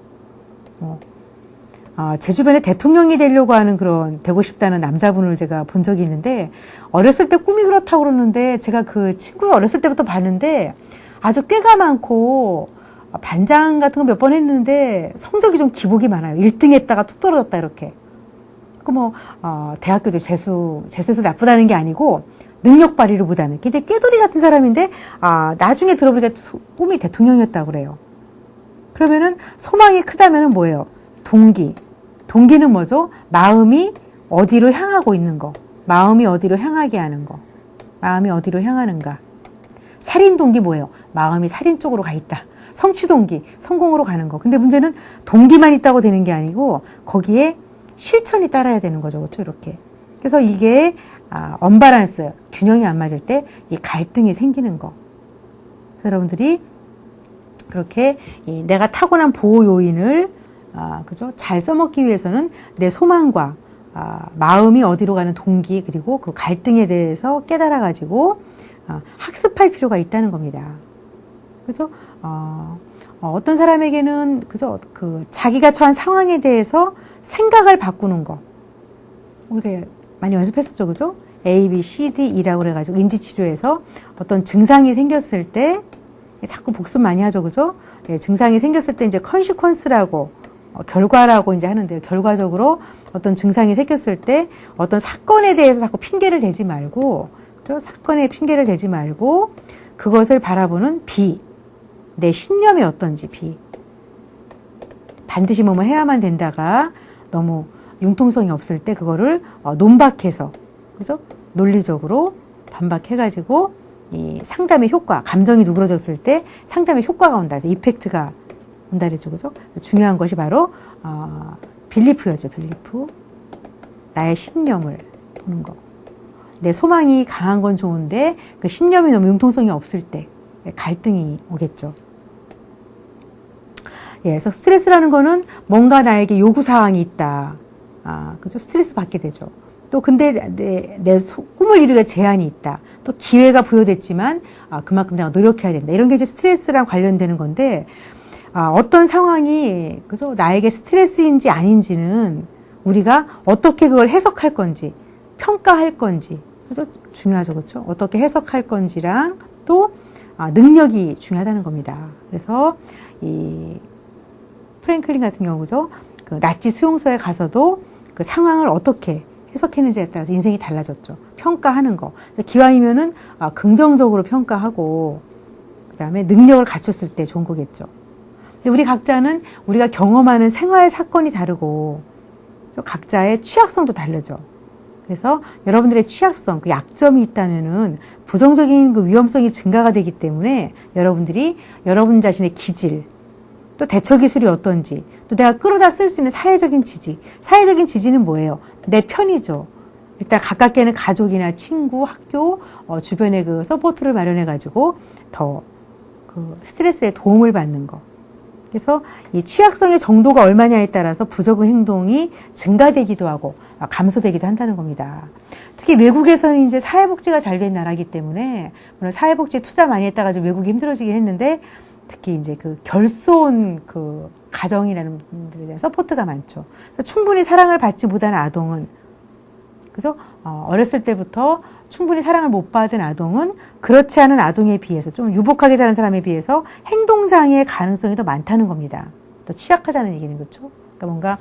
제 주변에 대통령이 되려고 하는 되고 싶다는 남자분을 제가 본 적이 있는데, 어렸을 때 꿈이 그렇다고 그러는데, 제가 그 친구를 어렸을 때부터 봤는데, 아주 꾀가 많고, 반장 같은 거 몇 번 했는데, 성적이 좀 기복이 많아요. 1등 했다가 툭 떨어졌다, 이렇게. 대학교도 재수에서 나쁘다는 게 아니고, 능력 발휘를 못하는, 굉장히 꾀돌이 같은 사람인데, 나중에 들어보니까 꿈이 대통령이었다고 그래요. 그러면은, 소망이 크다면은 뭐예요? 동기는 뭐죠? 마음이 어디로 향하고 있는 거. 마음이 어디로 향하게 하는 거. 마음이 어디로 향하는가. 살인 동기 뭐예요? 마음이 살인 쪽으로 가 있다. 성취 동기, 성공으로 가는 거. 근데 문제는 동기만 있다고 되는 게 아니고 거기에 실천이 따라야 되는 거죠. 그렇죠? 이렇게. 그래서 이게 언밸런스, 균형이 안 맞을 때 이 갈등이 생기는 거. 그래서 여러분들이 그렇게 내가 타고난 보호 요인을 그죠? 잘 써먹기 위해서는 내 소망과 마음이 어디로 가는 동기 그리고 그 갈등에 대해서 깨달아가지고 학습할 필요가 있다는 겁니다. 그죠? 어떤 사람에게는 그죠? 자기가 처한 상황에 대해서 생각을 바꾸는 거 우리가 많이 연습했었죠, 그죠? A, B, C, D, E라고 그래가지고 인지치료에서 어떤 증상이 생겼을 때 자꾸 복습 많이 하죠, 그죠? 증상이 생겼을 때 이제 컨시퀀스라고 결과라고 이제 하는데요. 결과적으로 어떤 증상이 생겼을 때 어떤 사건에 대해서 자꾸 핑계를 대지 말고, 그죠? 사건에 핑계를 대지 말고 그것을 바라보는 B, 내 신념이 어떤지 B. 반드시 뭐뭐 해야만 된다가 너무 융통성이 없을 때 그거를 논박해서, 그죠? 논리적으로 반박해가지고 이 상담의 효과, 감정이 누그러졌을 때 상담의 효과가 온다. 그래서 이펙트가 온다 그랬죠, 그죠? 중요한 것이 바로 빌리프였죠, 빌리프. 나의 신념을 보는 거. 내 소망이 강한 건 좋은데 그 신념이 너무 융통성이 없을 때 갈등이 오겠죠. 그래서 스트레스라는 거는 뭔가 나에게 요구사항이 있다. 그죠? 스트레스 받게 되죠. 또 근데 내 꿈을 이루기에 제한이 있다. 또 기회가 부여됐지만 그만큼 내가 노력해야 된다. 이런 게 이제 스트레스랑 관련되는 건데 어떤 상황이 그죠? 나에게 스트레스인지 아닌지는 우리가 어떻게 그걸 해석할 건지 평가할 건지 그죠? 중요하죠, 그렇죠? 어떻게 해석할 건지랑 또 능력이 중요하다는 겁니다. 그래서 이 프랭클린 같은 경우죠. 그 나치 수용소에 가서도 그 상황을 어떻게 해석했는지에 따라서 인생이 달라졌죠. 평가하는 거. 기왕이면은 긍정적으로 평가하고 그다음에 능력을 갖췄을 때 좋은 거겠죠. 근데 우리 각자는 우리가 경험하는 생활 사건이 다르고 또 각자의 취약성도 다르죠. 그래서 여러분들의 취약성, 그 약점이 있다면은 부정적인 그 위험성이 증가가 되기 때문에 여러분들이 여러분 자신의 기질, 또 대처 기술이 어떤지, 또 내가 끌어다 쓸 수 있는 사회적인 지지. 사회적인 지지는 뭐예요? 내 편이죠. 일단 가깝게는 가족이나 친구, 학교, 주변에 그 서포트를 마련해가지고 더 그 스트레스에 도움을 받는 거. 그래서 이 취약성의 정도가 얼마냐에 따라서 부적응 행동이 증가되기도 하고 감소되기도 한다는 겁니다. 특히 외국에서는 이제 사회복지가 잘 된 나라이기 때문에 물론 사회복지에 투자 많이 했다가 좀 외국이 힘들어지긴 했는데 특히 이제 그 결손 그 가정이라는 분들에 대한 서포트가 많죠. 그래서 충분히 사랑을 받지 못한 아동은 그죠? 어렸을 때부터 충분히 사랑을 못 받은 아동은 그렇지 않은 아동에 비해서 좀 유복하게 자란 사람에 비해서 행동장애의 가능성이 더 많다는 겁니다. 더 취약하다는 얘기는 그렇죠. 그러니까 뭔가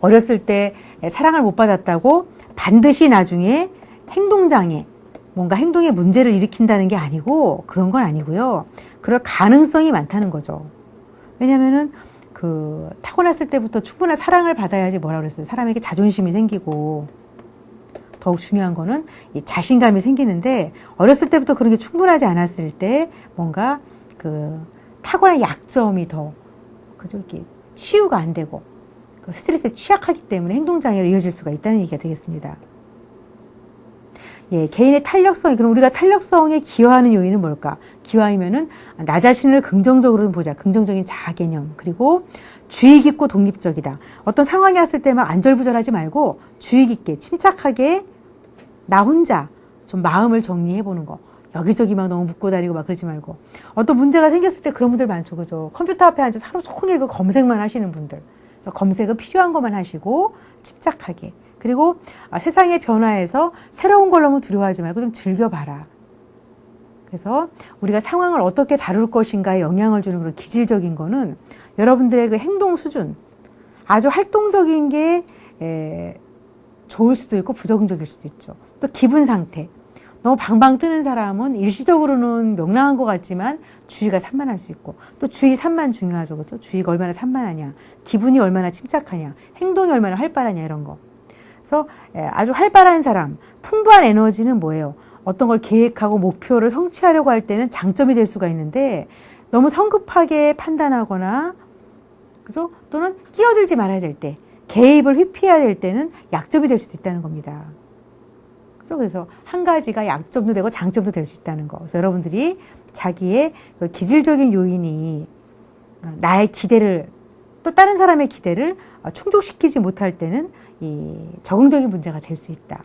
어렸을 때 사랑을 못 받았다고 반드시 나중에 행동장애, 뭔가 행동에 문제를 일으킨다는 게 아니고 그런 건 아니고요. 그럴 가능성이 많다는 거죠. 왜냐면은 그 타고났을 때부터 충분한 사랑을 받아야지 뭐라 그랬어요. 사람에게 자존심이 생기고 더욱 중요한 거는 이 자신감이 생기는데 어렸을 때부터 그런 게 충분하지 않았을 때 뭔가 그 타고난 약점이 더 그죠 이렇게 치유가 안 되고 그 스트레스에 취약하기 때문에 행동장애로 이어질 수가 있다는 얘기가 되겠습니다. 예, 개인의 탄력성, 그럼 우리가 탄력성에 기여하는 요인은 뭘까? 기여하면은 나 자신을 긍정적으로 보자. 긍정적인 자아 개념. 그리고 주의 깊고 독립적이다. 어떤 상황이 왔을 때 막 안절부절하지 말고 주의 깊게 침착하게 나 혼자 좀 마음을 정리해 보는 거. 여기저기 막 너무 묻고 다니고 막 그러지 말고. 어떤 문제가 생겼을 때 그런 분들 많죠. 그죠? 컴퓨터 앞에 앉아서 하루 종일 그 검색만 하시는 분들. 그래서 검색은 필요한 것만 하시고 침착하게. 그리고 세상의 변화에서 새로운 걸 너무 두려워하지 말고 좀 즐겨봐라. 그래서 우리가 상황을 어떻게 다룰 것인가에 영향을 주는 그런 기질적인 거는 여러분들의 그 행동 수준, 아주 활동적인 게 좋을 수도 있고 부정적일 수도 있죠. 또 기분 상태. 너무 방방 뜨는 사람은 일시적으로는 명랑한 것 같지만 주의가 산만할 수 있고 또 주의 산만 중요하죠. 그렇죠? 주의가 얼마나 산만하냐, 기분이 얼마나 침착하냐, 행동이 얼마나 활발하냐 이런 거. 그래서 아주 활발한 사람, 풍부한 에너지는 뭐예요? 어떤 걸 계획하고 목표를 성취하려고 할 때는 장점이 될 수가 있는데 너무 성급하게 판단하거나 그죠? 또는 끼어들지 말아야 될 때, 개입을 회피해야 될 때는 약점이 될 수도 있다는 겁니다. 그죠? 그래서 한 가지가 약점도 되고 장점도 될 수 있다는 거. 그래서 여러분들이 자기의 기질적인 요인이 나의 기대를 또 다른 사람의 기대를 충족시키지 못할 때는 이 적응적인 문제가 될 수 있다.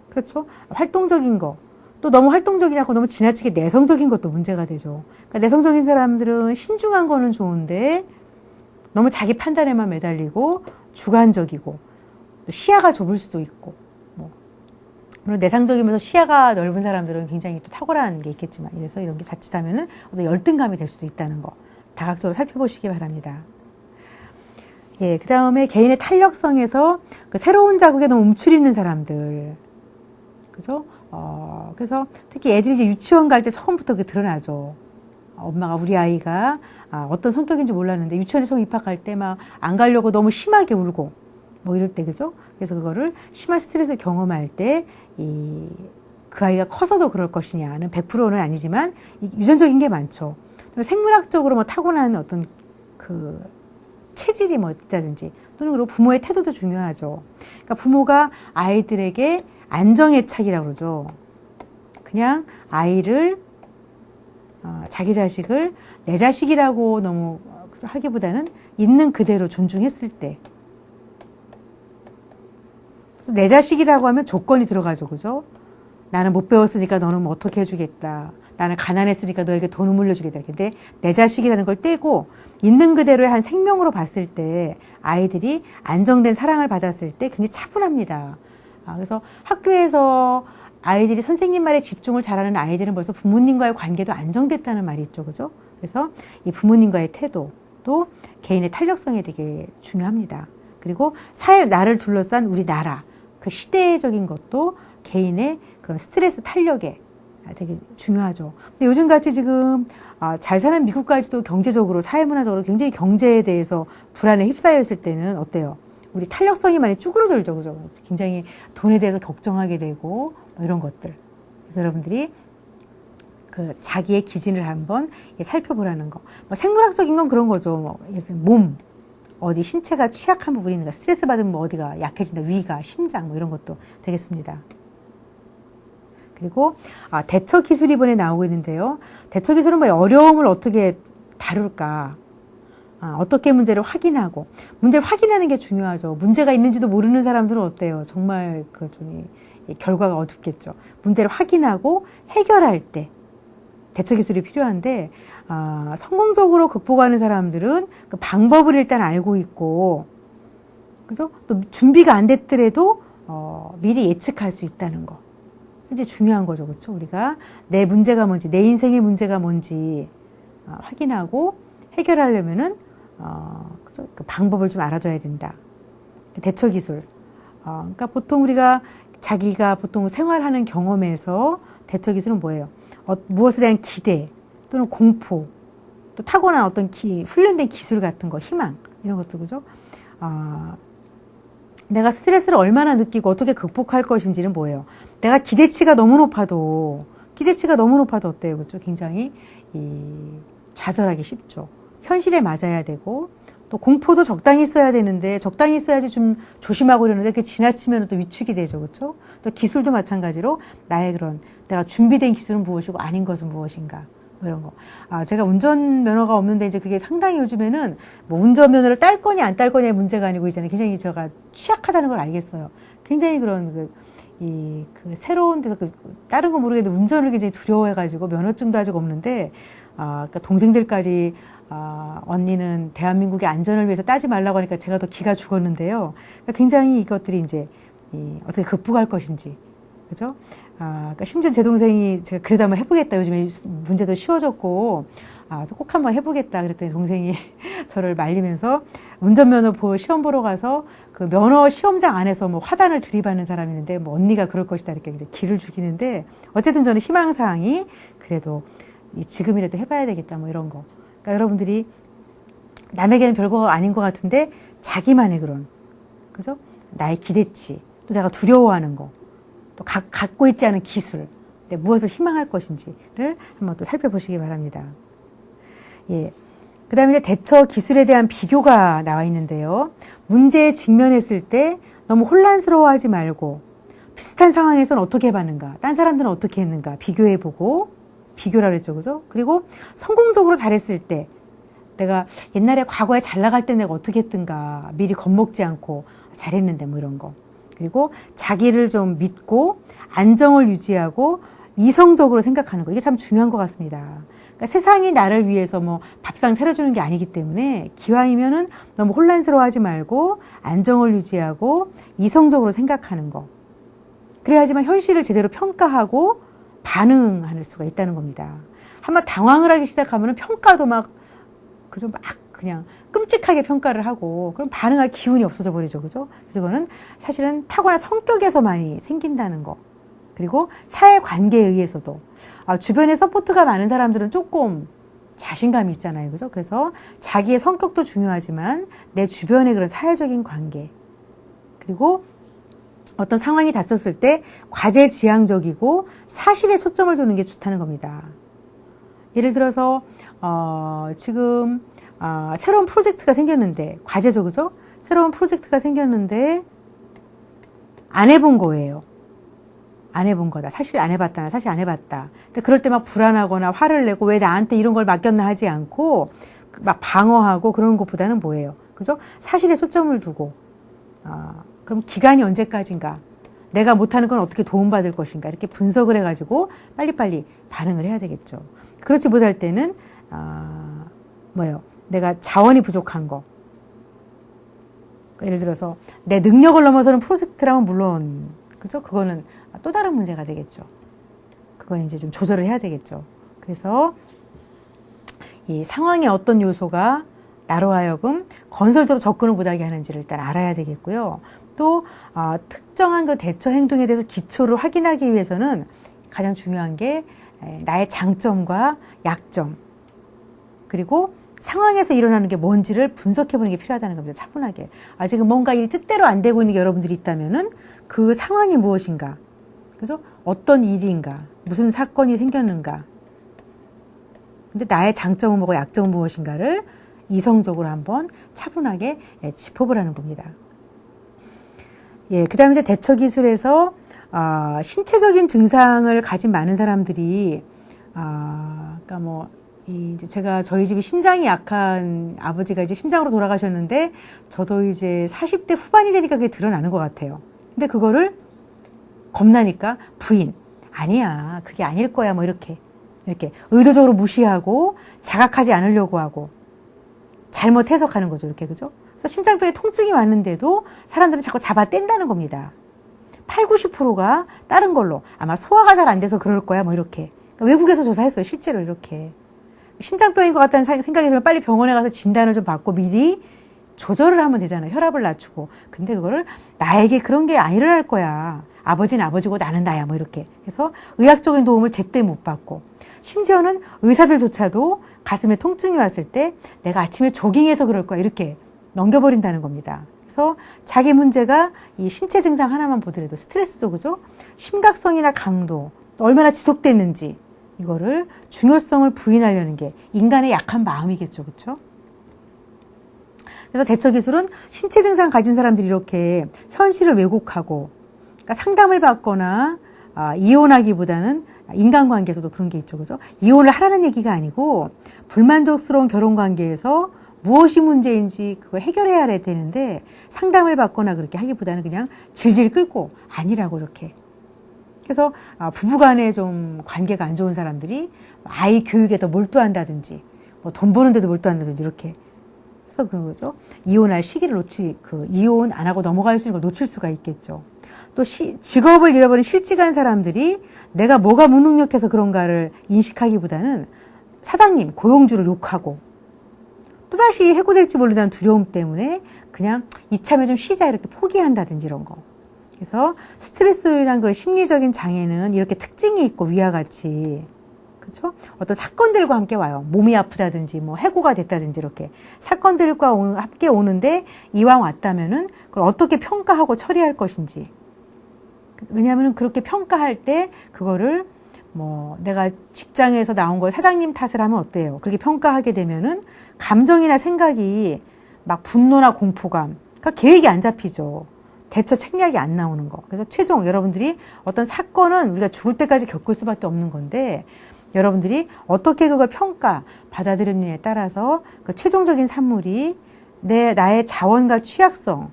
그렇죠? 활동적인 거. 또 너무 활동적이지 않고 너무 지나치게 내성적인 것도 문제가 되죠. 그러니까 내성적인 사람들은 신중한 거는 좋은데 너무 자기 판단에만 매달리고 주관적이고 또 시야가 좁을 수도 있고 물론 내상적이면서 시야가 넓은 사람들은 굉장히 또 탁월한 게 있겠지만 이래서 이런 게 자칫하면은 어떤 열등감이 될 수도 있다는 거 다각적으로 살펴보시기 바랍니다. 예, 그 다음에 개인의 탄력성에서 그 새로운 자극에 너무 움츠리는 사람들. 그죠? 그래서 특히 애들이 이제 유치원 갈 때 처음부터 그게 드러나죠. 엄마가 우리 아이가 어떤 성격인지 몰랐는데 유치원에 처음 입학할 때 막 안 가려고 너무 심하게 울고 뭐 이럴 때, 그죠? 그래서 그거를 심한 스트레스 경험할 때 그 아이가 커서도 그럴 것이냐는 100%는 아니지만 유전적인 게 많죠. 생물학적으로 뭐 타고난 어떤 그 체질이 뭐 있다든지 또는 그리고 부모의 태도도 중요하죠. 그러니까 부모가 아이들에게 안정애착이라고 그러죠. 그냥 아이를 자기 자식을 내 자식이라고 너무 하기보다는 있는 그대로 존중했을 때 그래서 내 자식이라고 하면 조건이 들어가죠. 그죠? 나는 못 배웠으니까 너는 뭐 어떻게 해주겠다. 나는 가난했으니까 너에게 돈을 물려주겠다. 근데 내 자식이라는 걸 떼고 있는 그대로의 한 생명으로 봤을 때 아이들이 안정된 사랑을 받았을 때 굉장히 차분합니다. 그래서 학교에서 아이들이 선생님 말에 집중을 잘하는 아이들은 벌써 부모님과의 관계도 안정됐다는 말이 있죠. 그죠? 그래서 이 부모님과의 태도 또 개인의 탄력성이 되게 중요합니다. 그리고 나를 둘러싼 우리 나라, 그 시대적인 것도 개인의 그런 스트레스 탄력에 되게 중요하죠. 근데 요즘같이 지금 잘 사는 미국까지도 경제적으로 사회문화적으로 굉장히 경제에 대해서 불안에 휩싸여 있을 때는 어때요? 우리 탄력성이 많이 쭈그러들죠. 그죠? 굉장히 돈에 대해서 걱정하게 되고 이런 것들. 그래서 여러분들이 그 자기의 기준을 한번 살펴보라는 거. 뭐 생물학적인 건 그런 거죠. 뭐 몸, 어디 신체가 취약한 부분이 있는가, 스트레스 받으면 뭐 어디가 약해진다, 위가, 심장 뭐 이런 것도 되겠습니다. 그리고 대처 기술이 이번에 나오고 있는데요. 대처 기술은 뭐 어려움을 어떻게 다룰까. 어떻게 문제를 확인하고, 문제를 확인하는 게 중요하죠. 문제가 있는지도 모르는 사람들은 어때요? 정말 좀 결과가 어둡겠죠. 문제를 확인하고 해결할 때 대처 기술이 필요한데, 성공적으로 극복하는 사람들은 그 방법을 일단 알고 있고, 그죠? 또 준비가 안 됐더라도 미리 예측할 수 있다는 거. 이제 중요한 거죠, 그렇죠? 우리가 내 문제가 뭔지, 내 인생의 문제가 뭔지 확인하고 해결하려면은 그죠? 그 방법을 좀 알아줘야 된다. 대처 기술. 그러니까 보통 우리가 자기가 보통 생활하는 경험에서 대처 기술은 뭐예요? 무엇에 대한 기대 또는 공포, 또 타고난 어떤 훈련된 기술 같은 거, 희망 이런 것도 그죠? 내가 스트레스를 얼마나 느끼고 어떻게 극복할 것인지는 뭐예요? 내가 기대치가 너무 높아도 어때요? 그렇죠? 굉장히 좌절하기 쉽죠. 현실에 맞아야 되고, 또 공포도 적당히 써야 되는데, 적당히 써야지 좀 조심하고 이러는데, 그게 지나치면 또 위축이 되죠. 그렇죠? 또 기술도 마찬가지로 나의 내가 준비된 기술은 무엇이고 아닌 것은 무엇인가. 뭐 이런 거. 제가 운전면허가 없는데 이제 그게 상당히 요즘에는 뭐 운전면허를 딸 거냐 안 딸 거냐의 문제가 아니고 이제는 굉장히 제가 취약하다는 걸 알겠어요. 굉장히 그런 새로운 데서 다른 건 모르겠는데 운전을 굉장히 두려워해가지고 면허증도 아직 없는데, 그러니까 동생들까지 언니는 대한민국의 안전을 위해서 따지 말라고 하니까 제가 더 기가 죽었는데요. 그러니까 굉장히 이것들이 이제 어떻게 극복할 것인지. 그죠? 그러니까 심지어 제 동생이 제가 그래도 한번 해보겠다. 요즘에 문제도 쉬워졌고, 그래서 꼭 한번 해보겠다. 그랬더니 동생이 저를 말리면서 운전면허 시험 보러 가서 그 면허 시험장 안에서 뭐 화단을 들이받는 사람이 있는데 뭐 언니가 그럴 것이다. 이렇게 이제 기를 죽이는데 어쨌든 저는 희망사항이 그래도 지금이라도 해봐야 되겠다. 뭐 이런 거. 그러니까 여러분들이 남에게는 별거 아닌 것 같은데 자기만의 그죠? 나의 기대치, 또 내가 두려워하는 거. 또 갖고 있지 않은 기술, 무엇을 희망할 것인지를 한번 또 살펴보시기 바랍니다. 예. 그 다음에 이제 대처 기술에 대한 비교가 나와 있는데요. 문제에 직면했을 때 너무 혼란스러워하지 말고 비슷한 상황에서는 어떻게 해봤는가, 딴 사람들은 어떻게 했는가 비교해보고, 비교라 그랬죠, 그죠? 그리고 성공적으로 잘했을 때 내가 옛날에 과거에 잘 나갈 때 내가 어떻게 했던가 미리 겁먹지 않고 잘했는데 뭐 이런 거. 그리고 자기를 좀 믿고 안정을 유지하고 이성적으로 생각하는 거. 이게 참 중요한 것 같습니다. 그러니까 세상이 나를 위해서 뭐 밥상 차려주는 게 아니기 때문에 기왕이면은 너무 혼란스러워하지 말고 안정을 유지하고 이성적으로 생각하는 거. 그래야지만 현실을 제대로 평가하고 반응할 수가 있다는 겁니다. 한번 당황을 하기 시작하면은 평가도 그냥 끔찍하게 평가를 하고 그럼 반응할 기운이 없어져 버리죠. 그죠? 그래서 그거는 사실은 타고난 성격에서 많이 생긴다는 거. 그리고 사회관계에 의해서도 주변에 서포트가 많은 사람들은 조금 자신감이 있잖아요. 그죠? 그래서 자기의 성격도 중요하지만 내 주변의 그런 사회적인 관계 그리고 어떤 상황이 닥쳤을 때 과제지향적이고 사실에 초점을 두는 게 좋다는 겁니다. 예를 들어서 지금 새로운 프로젝트가 생겼는데 과제죠, 그죠? 새로운 프로젝트가 생겼는데 안 해본 거예요. 안 해본 거다. 사실 안 해봤다. 사실 안 해봤다. 근데 그럴 때 막 불안하거나 화를 내고 왜 나한테 이런 걸 맡겼나 하지 않고 막 방어하고 그러는 것보다는 뭐예요? 그죠? 사실에 초점을 두고 그럼 기간이 언제까지인가? 내가 못하는 건 어떻게 도움받을 것인가? 이렇게 분석을 해가지고 빨리빨리 반응을 해야 되겠죠. 그렇지 못할 때는 내가 자원이 부족한 거. 예를 들어서 내 능력을 넘어서는 프로젝트라면 물론 그죠? 그거는 또 다른 문제가 되겠죠. 그건 이제 좀 조절을 해야 되겠죠. 그래서 이 상황의 어떤 요소가 나로 하여금 건설적으로 접근을 못하게 하는지를 일단 알아야 되겠고요. 또 특정한 그 대처 행동에 대해서 기초를 확인하기 위해서는 가장 중요한 게 나의 장점과 약점 그리고 상황에서 일어나는 게 뭔지를 분석해보는 게 필요하다는 겁니다. 차분하게. 지금 뭔가 일이 뜻대로 안 되고 있는 게 여러분들이 있다면은 그 상황이 무엇인가? 그죠? 어떤 일인가? 무슨 사건이 생겼는가? 근데 나의 장점은 뭐고 약점은 무엇인가를 이성적으로 한번 차분하게 짚어보라는 겁니다. 예, 그 다음에 이제 대처 기술에서 신체적인 증상을 가진 많은 사람들이 그러니까 이제 제가 저희 집이 심장이 약한 아버지가 이제 심장으로 돌아가셨는데 저도 이제 40대 후반이 되니까 그게 드러나는 것 같아요. 근데 그거를 겁나니까 부인, 아니야, 그게 아닐 거야, 뭐 이렇게 의도적으로 무시하고 자각하지 않으려고 하고 잘못 해석하는 거죠, 이렇게, 그죠? 그래서 심장병에 통증이 왔는데도 사람들은 자꾸 잡아 뗀다는 겁니다. 8, 90%가 다른 걸로 아마 소화가 잘 안 돼서 그럴 거야, 뭐 이렇게. 그러니까 외국에서 조사했어요, 실제로 이렇게. 심장병인 것 같다는 생각이 들면 빨리 병원에 가서 진단을 좀 받고 미리 조절을 하면 되잖아요. 혈압을 낮추고. 근데 그거를 나에게 그런 게 안 일어날 거야. 아버지는 아버지고 나는 나야. 뭐 이렇게. 그래서 의학적인 도움을 제때 못 받고. 심지어는 의사들조차도 가슴에 통증이 왔을 때 내가 아침에 조깅해서 그럴 거야. 이렇게 넘겨버린다는 겁니다. 그래서 자기 문제가 이 신체 증상 하나만 보더라도 스트레스죠. 그죠? 심각성이나 강도, 얼마나 지속됐는지 이거를 중요성을 부인하려는 게 인간의 약한 마음이겠죠. 그렇죠? 그래서 대처 기술은 신체 증상 가진 사람들이 이렇게 현실을 왜곡하고 그러니까 상담을 받거나 이혼하기보다는 인간관계에서도 그런 게 있죠. 그죠? 이혼을 하라는 얘기가 아니고 불만족스러운 결혼관계에서 무엇이 문제인지 그걸 해결해야 되는데 상담을 받거나 그렇게 하기보다는 그냥 질질 끌고 아니라고 이렇게. 그래서 부부간에 좀 관계가 안 좋은 사람들이 아이 교육에 더 몰두한다든지 뭐 돈 버는 데도 몰두한다든지 이렇게 해서 그거죠. 이혼할 시기를 이혼 안 하고 넘어갈 수 있는 걸 놓칠 수가 있겠죠. 또 직업을 잃어버린 실직한 사람들이 내가 뭐가 무능력해서 그런가를 인식하기보다는 사장님, 고용주를 욕하고 또다시 해고될지 모른다는 두려움 때문에 그냥 이참에 좀 쉬자 이렇게 포기한다든지 이런 거. 그래서 스트레스라는 걸 심리적인 장애는 이렇게 특징이 있고 위와 같이 그렇죠? 어떤 사건들과 함께 와요. 몸이 아프다든지 뭐 해고가 됐다든지 이렇게 사건들과 함께 오는데 이왕 왔다면은 그걸 어떻게 평가하고 처리할 것인지. 왜냐하면 그렇게 평가할 때 그거를 뭐 내가 직장에서 나온 걸 사장님 탓을 하면 어때요? 그렇게 평가하게 되면은 감정이나 생각이 막 분노나 공포감, 그러니까 계획이 안 잡히죠. 대처 책략이 안 나오는 거. 그래서 최종 여러분들이 어떤 사건은 우리가 죽을 때까지 겪을 수밖에 없는 건데 여러분들이 어떻게 그걸 받아들이느냐에 따라서 그 최종적인 산물이 나의 자원과 취약성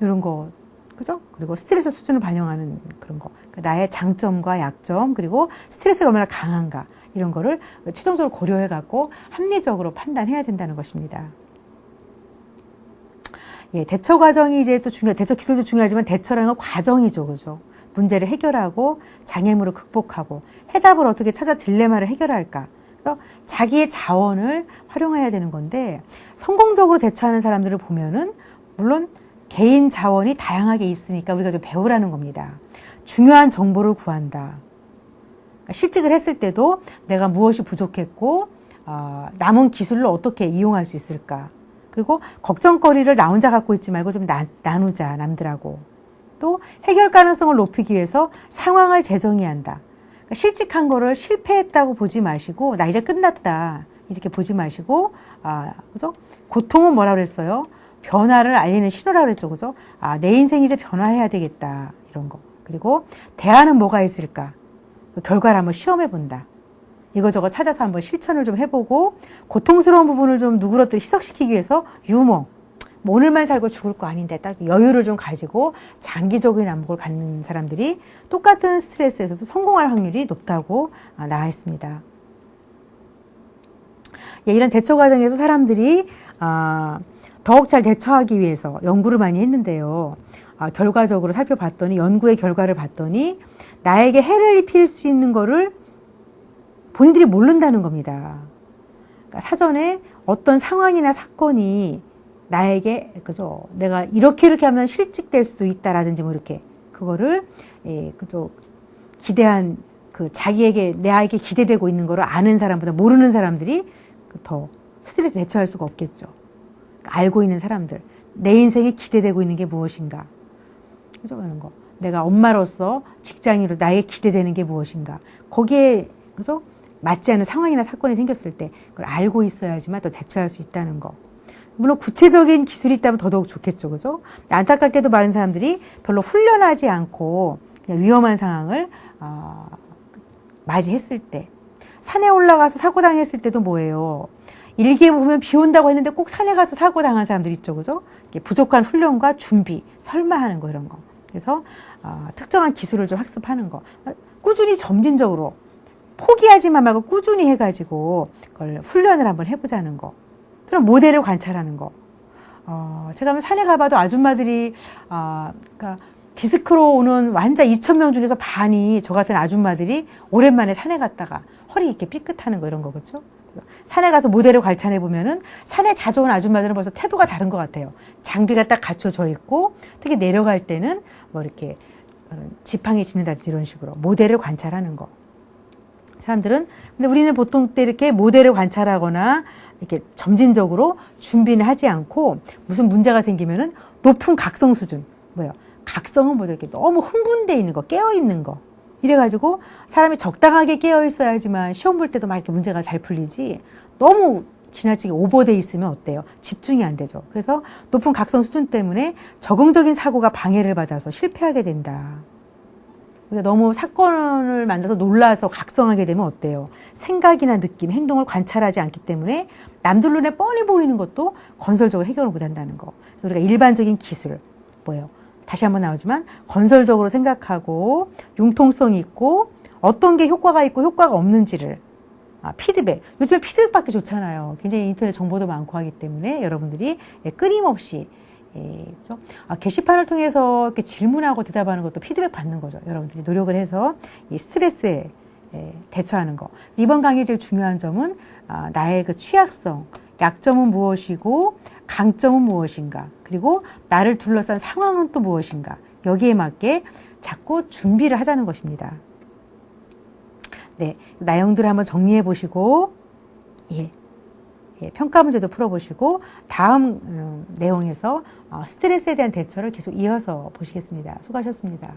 이런 거, 그죠? 그리고 스트레스 수준을 반영하는 그런 거. 나의 장점과 약점 그리고 스트레스가 얼마나 강한가 이런 거를 최종적으로 고려해 갖고 합리적으로 판단해야 된다는 것입니다. 예, 대처 과정이 이제 또 대처 기술도 중요하지만 대처라는 건 과정이죠. 그죠? 문제를 해결하고 장애물을 극복하고 해답을 어떻게 찾아 딜레마를 해결할까. 그래서 자기의 자원을 활용해야 되는 건데 성공적으로 대처하는 사람들을 보면은 물론 개인 자원이 다양하게 있으니까 우리가 좀 배우라는 겁니다. 중요한 정보를 구한다. 그러니까 실직을 했을 때도 내가 무엇이 부족했고 남은 기술을 어떻게 이용할 수 있을까. 그리고 걱정거리를 나 혼자 갖고 있지 말고 좀 나누자, 남들하고. 또 해결 가능성을 높이기 위해서 상황을 재정의한다. 그러니까 실직한 거를 실패했다고 보지 마시고 나 이제 끝났다 이렇게 보지 마시고 그죠? 고통은 뭐라 그랬어요? 변화를 알리는 신호라 그랬죠, 그죠? 내 인생이 이제 변화해야 되겠다 이런 거. 그리고 대안은 뭐가 있을까? 그 결과를 한번 시험해 본다. 이거저거 찾아서 한번 실천을 좀 해보고 고통스러운 부분을 좀 누그러뜨리 희석시키기 위해서 유머. 뭐 오늘만 살고 죽을 거 아닌데 딱 여유를 좀 가지고 장기적인 안목을 갖는 사람들이 똑같은 스트레스에서도 성공할 확률이 높다고 나와 있습니다. 예, 이런 대처 과정에서 사람들이 더욱 잘 대처하기 위해서 연구를 많이 했는데요. 결과적으로 살펴봤더니 연구의 결과를 봤더니 나에게 해를 입힐 수 있는 거를 본인들이 모른다는 겁니다. 그러니까 사전에 어떤 상황이나 사건이 나에게 그죠? 내가 이렇게 하면 실직될 수도 있다라든지 뭐 이렇게 그거를 그죠? 기대한 자기에게 나에게 기대되고 있는 거를 아는 사람보다 모르는 사람들이 더 스트레스 대처할 수가 없겠죠. 그러니까 알고 있는 사람들 내 인생에 기대되고 있는 게 무엇인가? 그죠? 그런 거. 내가 엄마로서 직장인으로 나에게 기대되는 게 무엇인가? 거기에 그죠? 맞지 않은 상황이나 사건이 생겼을 때 그걸 알고 있어야지만 또 대처할 수 있다는 거. 물론 구체적인 기술이 있다면 더더욱 좋겠죠. 그죠? 안타깝게도 많은 사람들이 별로 훈련하지 않고 그냥 위험한 상황을 맞이했을 때 산에 올라가서 사고 당했을 때도 뭐예요? 일기에 보면 비 온다고 했는데 꼭 산에 가서 사고 당한 사람들 있죠, 그죠? 부족한 훈련과 준비, 설마 하는 거, 이런 거. 그래서 특정한 기술을 좀 학습하는 거. 꾸준히 점진적으로 포기하지만 말고 꾸준히 해가지고 그걸 훈련을 한번 해보자는 거. 그럼 모델을 관찰하는 거. 제가 산에 가봐도 아줌마들이 그러니까 디스크로 오는 환자 2,000명 중에서 반이 저 같은 아줌마들이 오랜만에 산에 갔다가 허리 이렇게 삐끗하는 거, 이런 거, 그렇죠? 산에 가서 모델을 관찰해 보면은 산에 자주 온 아줌마들은 벌써 태도가 다른 것 같아요. 장비가 딱 갖춰져 있고, 특히 내려갈 때는 뭐 이렇게 지팡이 짚는다든지 이런 식으로 모델을 관찰하는 거. 사람들은, 근데 우리는 보통 때 이렇게 모델을 관찰하거나 이렇게 점진적으로 준비는 하지 않고 무슨 문제가 생기면은 높은 각성 수준, 뭐예요? 각성은 뭐죠? 이렇게 너무 흥분돼 있는 거, 깨어 있는 거. 이래가지고 사람이 적당하게 깨어 있어야지만 시험 볼 때도 막 이렇게 문제가 잘 풀리지, 너무 지나치게 오버돼 있으면 어때요? 집중이 안 되죠. 그래서 높은 각성 수준 때문에 적응적인 사고가 방해를 받아서 실패하게 된다. 그러니까 너무 사건을 만나서 놀라서 각성하게 되면 어때요? 생각이나 느낌, 행동을 관찰하지 않기 때문에 남들 눈에 뻔히 보이는 것도 건설적으로 해결을 못한다는 거. 그래서 우리가 일반적인 기술, 뭐예요? 다시 한번 나오지만 건설적으로 생각하고 융통성 있고 어떤 게 효과가 있고 효과가 없는지를 피드백. 요즘에 피드백 받기 좋잖아요. 굉장히 인터넷 정보도 많고 하기 때문에 여러분들이 끊임없이 그렇죠? 게시판을 통해서 이렇게 질문하고 대답하는 것도 피드백 받는 거죠. 여러분들이 노력을 해서 이 스트레스에 대처하는 거. 이번 강의의 제일 중요한 점은 나의 그 취약성, 약점은 무엇이고 강점은 무엇인가, 그리고 나를 둘러싼 상황은 또 무엇인가, 여기에 맞게 자꾸 준비를 하자는 것입니다. 네, 내용들을 한번 정리해 보시고 평가 문제도 풀어보시고 다음 내용에서 스트레스에 대한 대처를 계속 이어서 보시겠습니다. 수고하셨습니다.